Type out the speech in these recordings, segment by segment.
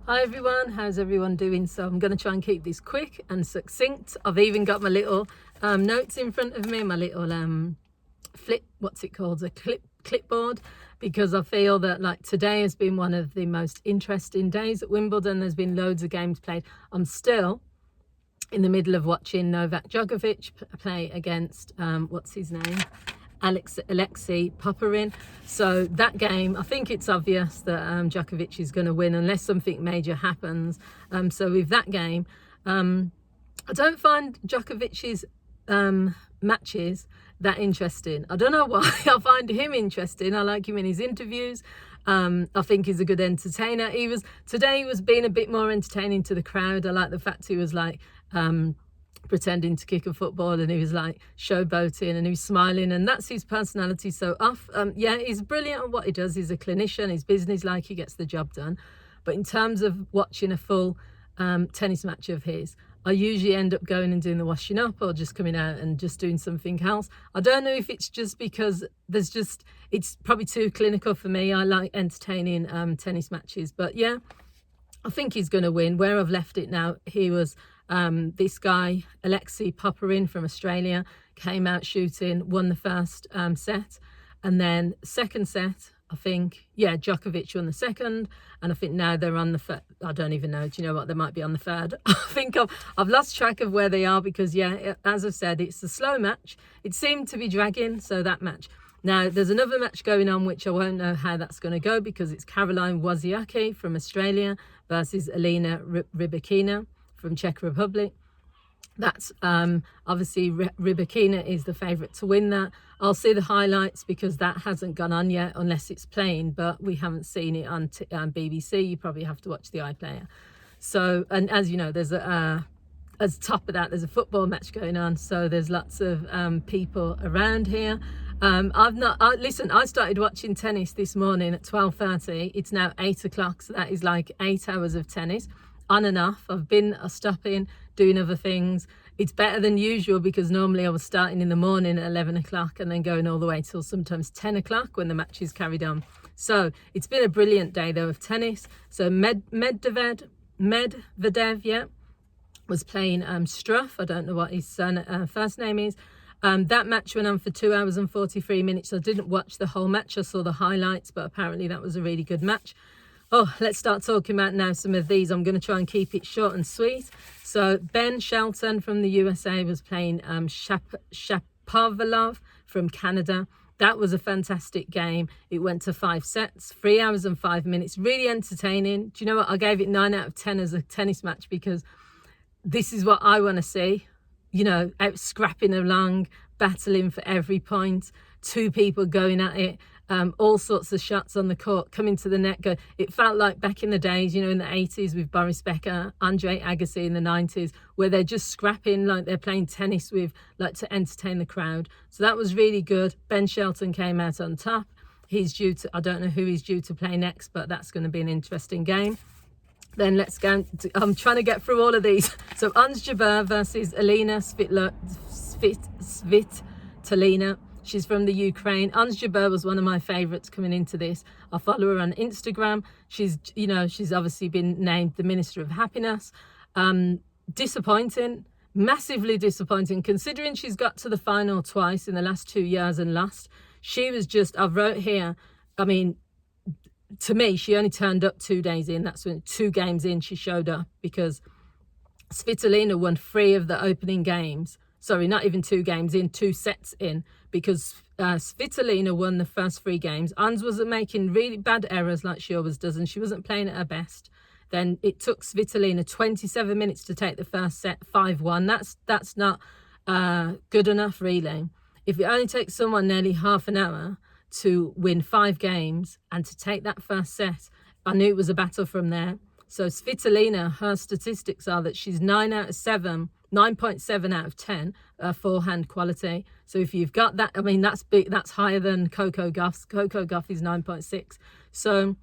Hi everyone, how's everyone doing? So I'm going to try and keep this quick and succinct. I've even got my little notes in front of me, my little clipboard, because I feel that like today has been one of the most interesting days at Wimbledon. There's been loads of games played. I'm still in the middle of watching Novak Djokovic play against what's his name, Alexei Popyrin. So that game, I think it's obvious that Djokovic is going to win unless something major happens. So with that game, I don't find Djokovic's matches that interesting. I don't know why. I find him interesting. I like him in his interviews. I think he's a good entertainer. Today he was being a bit more entertaining to the crowd. I like the fact he was like pretending to kick a football, and he was like showboating, and he was smiling, and that's his personality. So yeah, he's brilliant at what he does. He's a clinician, he's business-like, he gets the job done. But in terms of watching a full tennis match of his, I usually end up going and doing the washing up or just coming out and just doing something else. I don't know if it's just because it's probably too clinical for me. I like entertaining tennis matches, but yeah, I think he's going to win. Where I've left it now, he was this guy, Alexei Popyrin from Australia, came out shooting, won the first set. And then second set, I think, yeah, Djokovic won the second. And I think now they're on the third. I don't even know. Do you know what? They might be on the third. I think I've lost track of where they are because, yeah, as I've said, it's a slow match. It seemed to be dragging, so that match. Now, there's another match going on, which I won't know how that's going to go because it's Caroline Wozniacki from Australia versus Elena Rybakina from Czech Republic. That's obviously Rybakina is the favourite to win that. I'll see the highlights because that hasn't gone on yet unless it's playing, but we haven't seen it on BBC. You probably have to watch the iPlayer. So, and as you know, there's as top of that, there's a football match going on. So there's lots of people around here. Listen, I started watching tennis this morning at 12:30. It's now 8 o'clock. So that is like 8 hours of tennis on and off. I've been stopping, doing other things. It's better than usual because normally I was starting in the morning at 11 o'clock and then going all the way till sometimes 10 o'clock when the match is carried on. So it's been a brilliant day though of tennis. So Medvedev, yeah, was playing Struff. I don't know what his first name is. That match went on for 2 hours and 43 minutes. I didn't watch the whole match. I saw the highlights, but apparently that was a really good match. Oh, let's start talking about now some of these. I'm going to try and keep it short and sweet. So Ben Shelton from the USA was playing Shapovalov from Canada. That was a fantastic game. It went to 5 sets, 3 hours and 5 minutes. Really entertaining. Do you know what? I gave it 9 out of 10 as a tennis match because this is what I want to see. You know, out scrapping along, battling for every point, two people going at it. All sorts of shots on the court, coming to the net. It felt like back in the days, you know, in the 80s with Boris Becker, Andre Agassi in the 90s, where they're just scrapping like they're playing tennis with, like to entertain the crowd. So that was really good. Ben Shelton came out on top. I don't know who he's due to play next, but that's going to be an interesting game. Then let's go. I'm trying to get through all of these. So Ons Jabeur versus Elena Svitolina. She's from the Ukraine. Ons Jabeur was one of my favourites coming into this. I follow her on Instagram. She's obviously been named the Minister of Happiness. Disappointing, massively disappointing, considering she's got to the final twice in the last 2 years and lost. She was just, I've wrote here, I mean, to me, she only turned up 2 days in. That's when 2 games in she showed up because Svitolina won 3 of the opening games. Sorry, not even 2 games in, 2 sets in, because Svitolina won the first 3 games. Ons was making really bad errors like she always does, and she wasn't playing at her best. Then it took Svitolina 27 minutes to take the first set, 5-1. That's not good enough, really. If it only takes someone nearly half an hour to win 5 games and to take that first set, I knew it was a battle from there. So Svitolina, her statistics are that she's 9.7 out of 10 forehand quality. So if you've got that, I mean, that's big. That's higher than Coco Gauff's. Coco Gauff is 9.6. So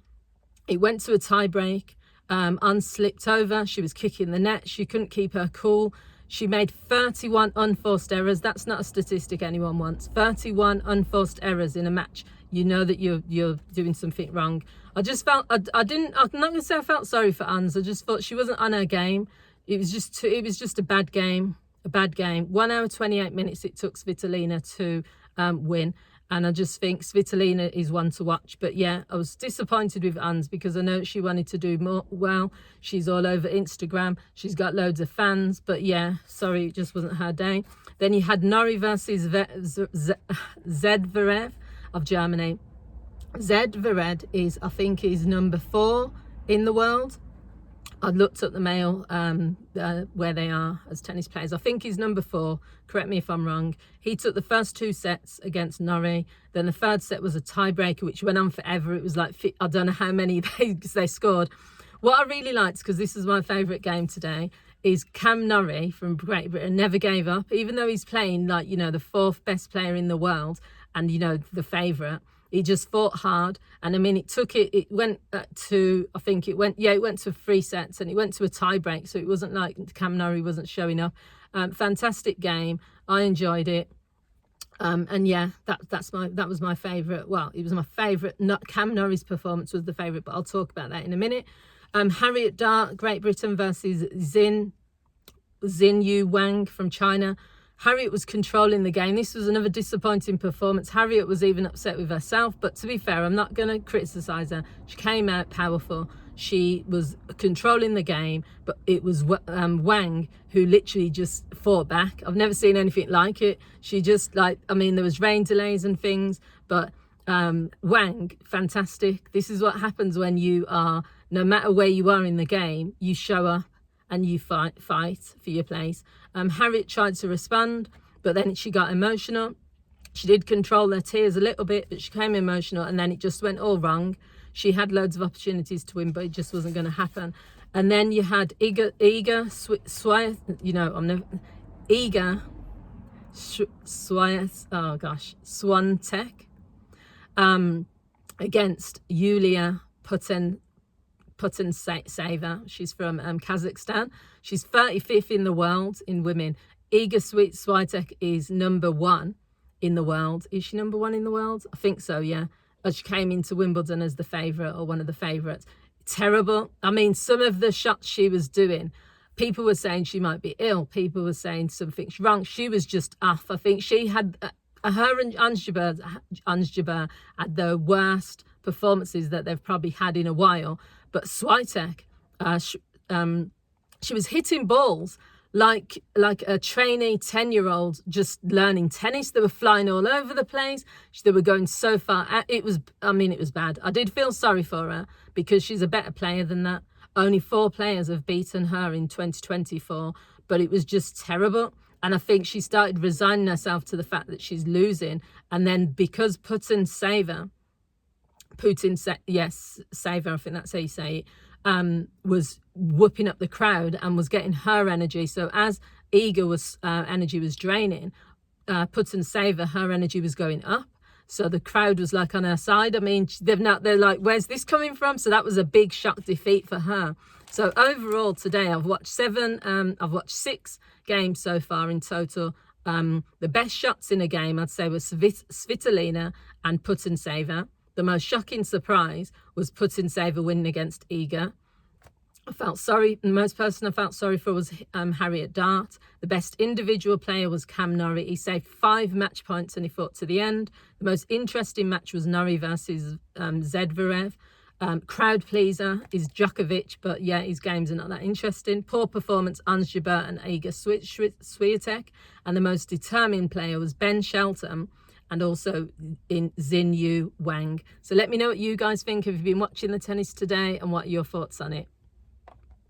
it went to a tie break. Ons slipped over. She was kicking the net. She couldn't keep her cool. She made 31 unforced errors. That's not a statistic anyone wants. 31 unforced errors in a match. you know that you're doing something wrong. I just felt I'm not going to say I felt sorry for Ans. I just thought she wasn't on her game. It was just a bad game. 1 hour 28 minutes it took Svitolina to win. And I just think Svitolina is one to watch. But yeah, I was disappointed with Ans because I know she wanted to do more. Well, she's all over Instagram. She's got loads of fans. But yeah, sorry, it just wasn't her day. Then you had Norrie versus Zverev of Germany. Zverev is, I think, is number 4 in the world. I looked up the male where they are as tennis players. I think he's number 4. Correct me if I'm wrong. He took the first 2 sets against Norrie. Then the third set was a tiebreaker, which went on forever. It was like, I don't know how many they scored. What I really liked, because this is my favourite game today, is Cam Norrie from Great Britain never gave up, even though he's playing like, you know, the 4th best player in the world and, you know, the favourite. He just fought hard, and I mean, it went to, I think it went to 3 sets, and it went to a tiebreak, so it wasn't like Cam Norrie wasn't showing up. Fantastic game. I enjoyed it. And yeah, that was my favourite. Well, it was my favourite. Cam Norrie's performance was the favourite, but I'll talk about that in a minute. Harriet Dart, Great Britain versus Xin Wang from China. Harriet was controlling the game. This was another disappointing performance. Harriet was even upset with herself, but to be fair, I'm not going to criticise her. She came out powerful. She was controlling the game, but it was Wang who literally just fought back. I've never seen anything like it. She just, like, I mean, there was rain delays and things, but Wang, fantastic. This is what happens when you are, no matter where you are in the game, you show up and you fight for your place. Harriet tried to respond, but then she got emotional. She did control her tears a little bit, but she became emotional, and then it just went all wrong. She had loads of opportunities to win, but it just wasn't going to happen. And then you had Iga Swiatek against Yulia Putintseva. She's from Kazakhstan. She's 35th in the world in women. Iga Swiatek is number 1 in the world. Is she number 1 in the world? I think so, yeah. She came into Wimbledon as the favourite, or one of the favourites. Terrible. I mean, some of the shots she was doing, people were saying she might be ill. People were saying something's wrong. She was just off. I think she had, her and Ons Jabeur had the worst performances that they've probably had in a while. But Swiatek, she was hitting balls like a trainee 10-year-old just learning tennis. They were flying all over the place. They were going so far. It was bad. I did feel sorry for her because she's a better player than that. Only 4 players have beaten her in 2024, but it was just terrible. And I think she started resigning herself to the fact that she's losing. And then because Putintseva, I think that's how you say it, was whooping up the crowd and was getting her energy. So as Iga energy was draining, Putintseva, her energy was going up. So the crowd was like on her side. I mean, they're like, where's this coming from? So that was a big shock defeat for her. So overall today, I've watched 6 games so far in total. The best shots in a game, I'd say, was Svitolina and Putintseva. The most shocking surprise was Putintseva winning against Iga. The most person I felt sorry for was Harriet Dart. The best individual player was Cam Norrie. He saved 5 match points and he fought to the end. The most interesting match was Norrie versus Zverev. Crowd pleaser is Djokovic, but yeah, his games are not that interesting. Poor performance, Ons Jabeur and Iga Swiatek. And the most determined player was Ben Shelton, and also in Xin Wang. So let me know what you guys think. Have you been watching the tennis today, and what are your thoughts on it?